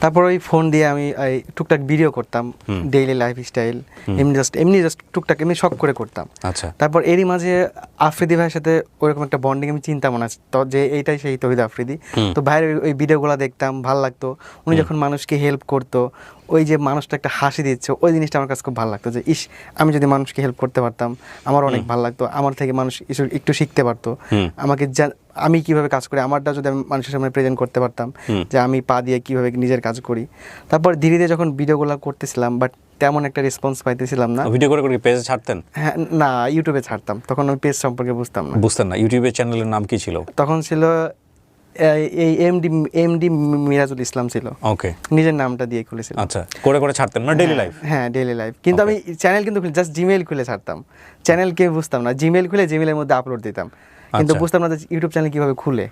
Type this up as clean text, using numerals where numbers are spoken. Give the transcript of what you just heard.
তারপর ওই ফোন দিয়ে আমি এই টুকটাক ভিডিও করতাম, ডেইলি লাইফস্টাইল, এমনি জাস্ট টুকটাক এমনি শখ করে করতাম। আচ্ছা। তারপর এরই মাঝে আফ্রিদি ভাইয়ের সাথে ওইরকম একটা বন্ডিং আমি চিন্তা মনে আছে তো, যে এইটাই সেই তৌহিদ আফ্রিদি। তো ভাইয়ের ওই ভিডিওগুলো দেখতাম, ভালো লাগতো। উনি যখন মানুষকে হেল্প করতো, ওই যে মানুষটা একটা হাসি দিচ্ছে, ওই জিনিসটা আমার কাছে খুব ভালো লাগতো, যে ইস আমি যদি মানুষকে হেল্প করতে পারতাম আমার অনেক ভালো লাগতো, আমার থেকে মানুষ একটু শিখতে পারতো, আমাকে আমি কিভাবে কাজ করি আমারটা যদি আমি মানুষের সামনে প্রেজেন্ট করতে পারতাম, যে আমি পা দিয়ে কিভাবে নিজের কাজ করি। তারপর ধীরে ধীরে যখন ভিডিওগুলো করতেছিলাম, বাট তেমন একটা রেসপন্স পাইতেছিলাম না। ভিডিও করে করে পেজে ছাড়তেন? হ্যাঁ, না, ইউটিউবে ছাড়তাম, তখন আমি পেজ সম্পর্কে বুঝতাম না। বুঝতেন না? ইউটিউবের চ্যানেলের নাম কি ছিল তখন? ছিল এই এমডি মিরাজুল ইসলাম ছিল। ওকে, নিজের নামটা দিয়ে খুলেছিল। আচ্ছা, করে করে ছাড়তেন মানে ডেইলি লাইফ? হ্যাঁ, ডেইলি লাইফ। কিন্তু আমি চ্যানেল কিন্তু জাস্ট জিমেইল খুলে ছাড়তাম, চ্যানেল কে বুঝতাম না। জিমেইল খুলে জিমেইলের মধ্যে আপলোড দিতাম, কিন্তু বুঝতাম না যে ইউটিউব চ্যানেল কিভাবে খুলে।